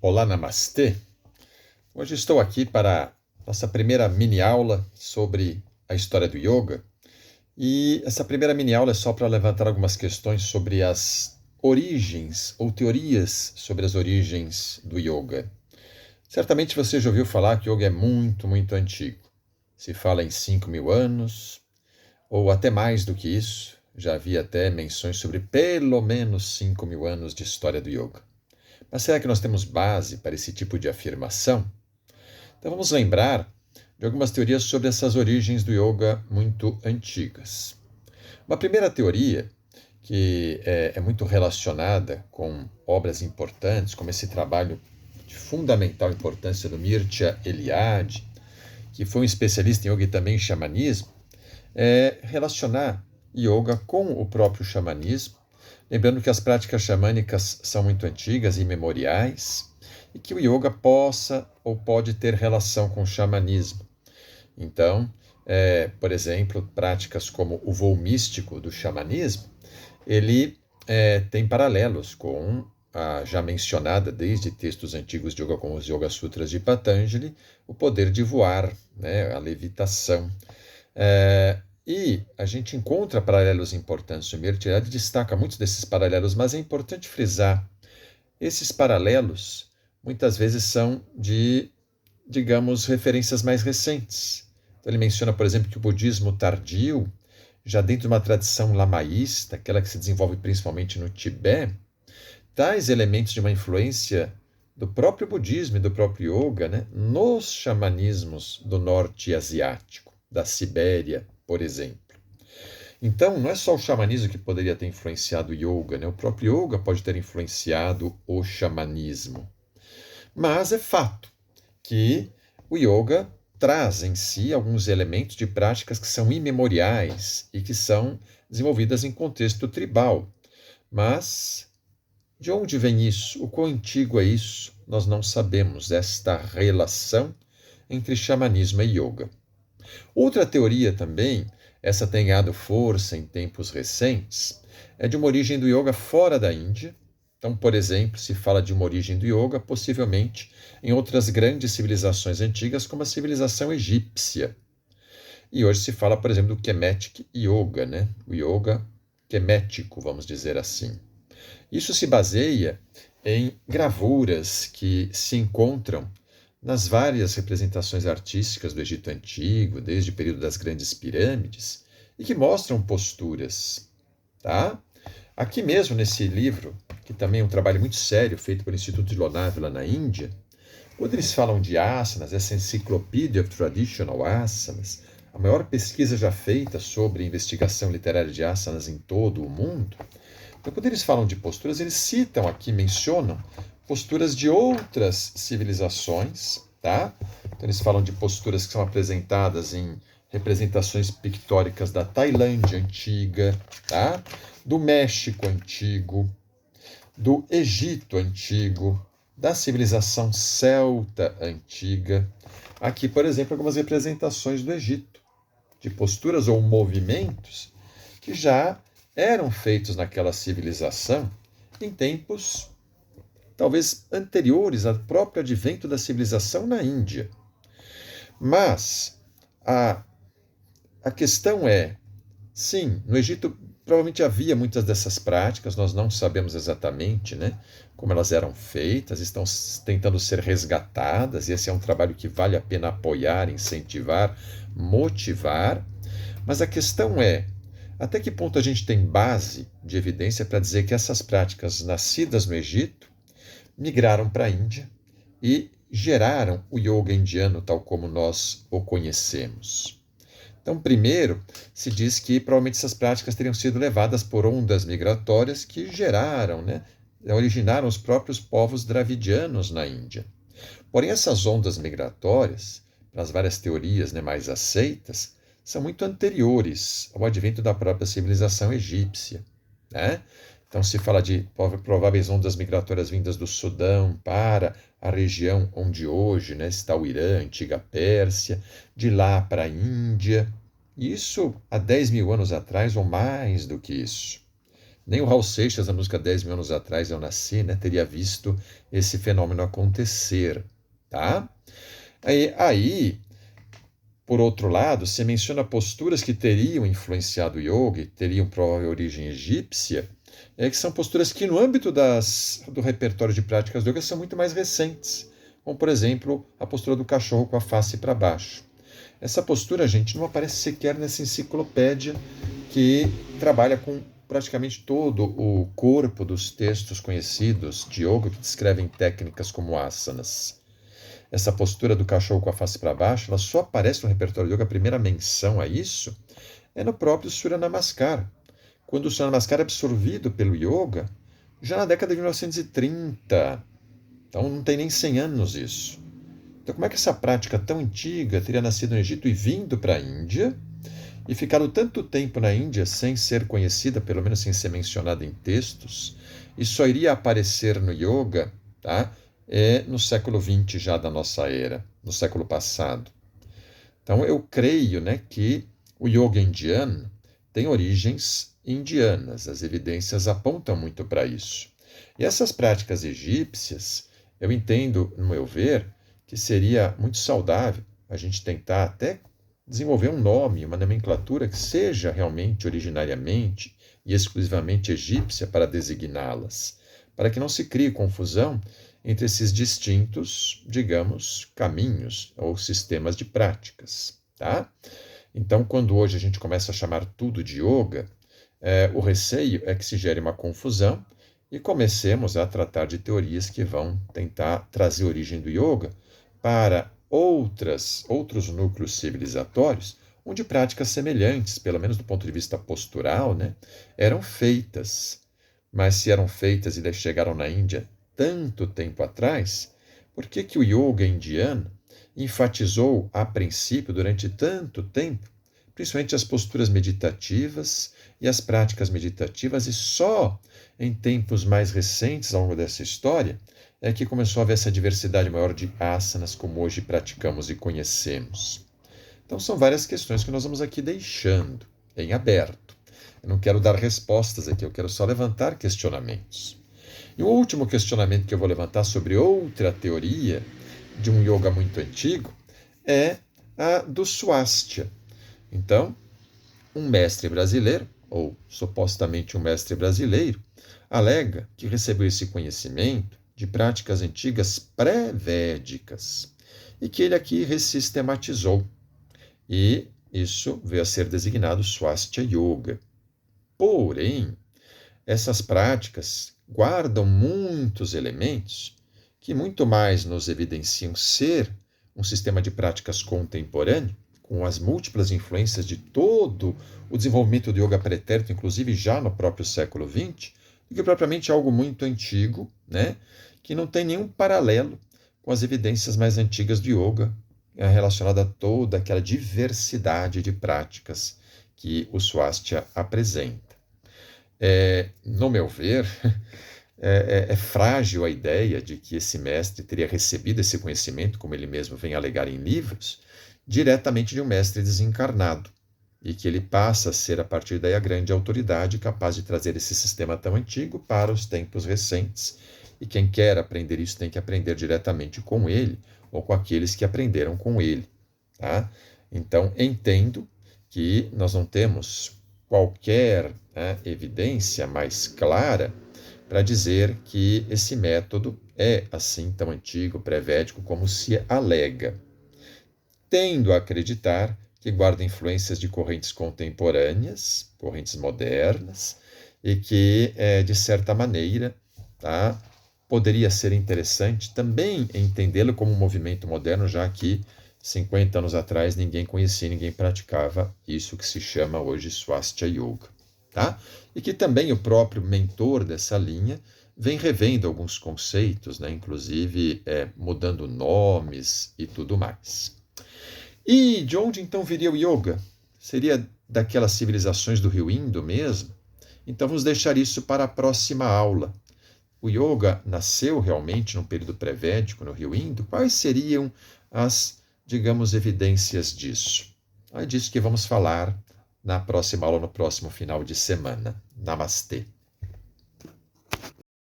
Olá, Namastê! Hoje estou aqui para nossa primeira mini aula sobre a história do yoga. E essa primeira mini aula é só para levantar algumas questões sobre as origens ou teorias sobre as origens do yoga. Certamente você já ouviu falar que o yoga é muito, muito antigo. Se fala em 5.000 anos, ou até mais do que isso. Já havia até menções sobre pelo menos 5.000 anos de história do yoga. Mas será que nós temos base para esse tipo de afirmação? Então vamos lembrar de algumas teorias sobre essas origens do yoga muito antigas. Uma primeira teoria, que é muito relacionada com obras importantes, como esse trabalho de fundamental importância do Mircea Eliade, que foi um especialista em yoga e também em xamanismo, é relacionar yoga com o próprio xamanismo, lembrando que as práticas xamânicas são muito antigas e imemoriais, e que o yoga possa ou pode ter relação com o xamanismo. Então, por exemplo, práticas como o voo místico do xamanismo, ele tem paralelos com a já mencionada desde textos antigos de yoga, como os Yoga Sutras de Patanjali, o poder de voar, né, a levitação. E a gente encontra paralelos importantes. O Mircea Eliade destaca muitos desses paralelos, mas é importante frisar, esses paralelos muitas vezes são de, digamos, referências mais recentes. Então, ele menciona, por exemplo, que o budismo tardio, já dentro de uma tradição lamaísta, aquela que se desenvolve principalmente no Tibete, traz elementos de uma influência do próprio budismo e do próprio yoga, né, nos xamanismos do norte asiático, da Sibéria, por exemplo. Então, não é só o xamanismo que poderia ter influenciado o yoga, né? O próprio yoga pode ter influenciado o xamanismo. Mas é fato que o yoga traz em si alguns elementos de práticas que são imemoriais e que são desenvolvidas em contexto tribal. Mas de onde vem isso? O quão antigo é isso? Nós não sabemos esta relação entre xamanismo e yoga. Outra teoria também, essa tem ganhado força em tempos recentes, é de uma origem do yoga fora da Índia. Então, por exemplo, se fala de uma origem do yoga, possivelmente em outras grandes civilizações antigas, como a civilização egípcia. E hoje se fala, por exemplo, do Kemetic Yoga, né? O yoga kemético, vamos dizer assim. Isso se baseia em gravuras que se encontram nas várias representações artísticas do Egito Antigo, desde o período das grandes pirâmides, e que mostram posturas. Tá? Aqui mesmo nesse livro, que também é um trabalho muito sério, feito pelo Instituto de Lonavala na Índia, quando eles falam de asanas, essa Encyclopedia of Traditional Asanas, a maior pesquisa já feita sobre investigação literária de asanas em todo o mundo, então quando eles falam de posturas, eles citam aqui, mencionam posturas de outras civilizações, tá? Então eles falam de posturas que são apresentadas em representações pictóricas da Tailândia antiga, tá? Do México antigo, do Egito antigo, da civilização celta antiga. Aqui, por exemplo, algumas representações do Egito, de posturas ou movimentos que já eram feitos naquela civilização em tempos talvez anteriores ao próprio advento da civilização na Índia. Mas a questão é, sim, no Egito provavelmente havia muitas dessas práticas, nós não sabemos exatamente, né, como elas eram feitas, estão tentando ser resgatadas, e esse é um trabalho que vale a pena apoiar, incentivar, motivar, mas a questão é, até que ponto a gente tem base de evidência para dizer que essas práticas nascidas no Egito migraram para a Índia e geraram o yoga indiano tal como nós o conhecemos? Então, primeiro, se diz que provavelmente essas práticas teriam sido levadas por ondas migratórias que geraram, né, originaram os próprios povos dravidianos na Índia. Porém, essas ondas migratórias, para as várias teorias, né, mais aceitas, são muito anteriores ao advento da própria civilização egípcia, né? Então se fala de prováveis ondas migratórias vindas do Sudão para a região onde hoje, né, está o Irã, a antiga Pérsia, de lá para a Índia. Isso há 10.000 anos atrás ou mais do que isso. Nem o Raul Seixas, na música 10 mil anos atrás eu nasci, né, teria visto esse fenômeno acontecer. Tá? Aí, por outro lado, se menciona posturas que teriam influenciado o yoga, teriam provável origem egípcia, que são posturas que, no âmbito do repertório de práticas do yoga, são muito mais recentes, como, por exemplo, a postura do cachorro com a face para baixo. Essa postura, gente, não aparece sequer nessa enciclopédia que trabalha com praticamente todo o corpo dos textos conhecidos de yoga que descrevem técnicas como asanas. Essa postura do cachorro com a face para baixo, ela só aparece no repertório do yoga, a primeira menção a isso é no próprio Surya Namaskar, quando o Surya Namaskar é absorvido pelo yoga já na década de 1930. Então não tem nem 100 anos isso. Então como é que essa prática tão antiga teria nascido no Egito e vindo para a Índia e ficado tanto tempo na Índia sem ser conhecida, pelo menos sem ser mencionada em textos, e só iria aparecer no yoga, tá? No século XX já da nossa era, no século passado. Então eu creio, né, que o yoga indiano tem origens indianas, as evidências apontam muito para isso. E essas práticas egípcias, eu entendo, no meu ver, que seria muito saudável a gente tentar até desenvolver um nome, uma nomenclatura que seja realmente originariamente e exclusivamente egípcia para designá-las, para que não se crie confusão entre esses distintos, digamos, caminhos ou sistemas de práticas, tá? Então, quando hoje a gente começa a chamar tudo de yoga, o receio é que se gere uma confusão e comecemos a tratar de teorias que vão tentar trazer a origem do yoga para outros núcleos civilizatórios, onde práticas semelhantes, pelo menos do ponto de vista postural, né, eram feitas. Mas se eram feitas e chegaram na Índia tanto tempo atrás, por que o yoga indiano enfatizou, a princípio, durante tanto tempo, principalmente as posturas meditativas e as práticas meditativas, e só em tempos mais recentes, ao longo dessa história, é que começou a haver essa diversidade maior de asanas, como hoje praticamos e conhecemos. Então, são várias questões que nós vamos aqui deixando em aberto. Eu não quero dar respostas aqui, eu quero só levantar questionamentos. E o último questionamento que eu vou levantar sobre outra teoria de um yoga muito antigo é a do Swastika. Então, um mestre brasileiro, ou supostamente um mestre brasileiro, alega que recebeu esse conhecimento de práticas antigas pré-védicas e que ele aqui resistematizou. E isso veio a ser designado Swastika Yoga. Porém, essas práticas guardam muitos elementos que muito mais nos evidenciam ser um sistema de práticas contemporâneo, com as múltiplas influências de todo o desenvolvimento do yoga pretérito, inclusive já no próprio século XX, do que propriamente algo muito antigo, né, que não tem nenhum paralelo com as evidências mais antigas do yoga, relacionada a toda aquela diversidade de práticas que o Swastika apresenta. No meu ver, é frágil a ideia de que esse mestre teria recebido esse conhecimento, como ele mesmo vem alegar em livros, diretamente de um mestre desencarnado, e que ele passa a ser, a partir daí, a grande autoridade capaz de trazer esse sistema tão antigo para os tempos recentes. E quem quer aprender isso tem que aprender diretamente com ele, ou com aqueles que aprenderam com ele. Tá? Então, entendo que nós não temos qualquer evidência mais clara para dizer que esse método é assim tão antigo, pré-védico, como se alega. Tendo a acreditar que guarda influências de correntes contemporâneas, correntes modernas, e que, de certa maneira, tá, poderia ser interessante também entendê-lo como um movimento moderno, já que 50 anos atrás ninguém conhecia, ninguém praticava isso que se chama hoje Swastika Yoga. Tá? E que também o próprio mentor dessa linha vem revendo alguns conceitos, né? Inclusive mudando nomes e tudo mais. E de onde então viria o yoga? Seria daquelas civilizações do rio Indo mesmo? Então vamos deixar isso para a próxima aula. O yoga nasceu realmente num período pré-védico no rio Indo? Quais seriam as, digamos, evidências disso? É disso que vamos falar na próxima aula, no próximo final de semana. Namastê.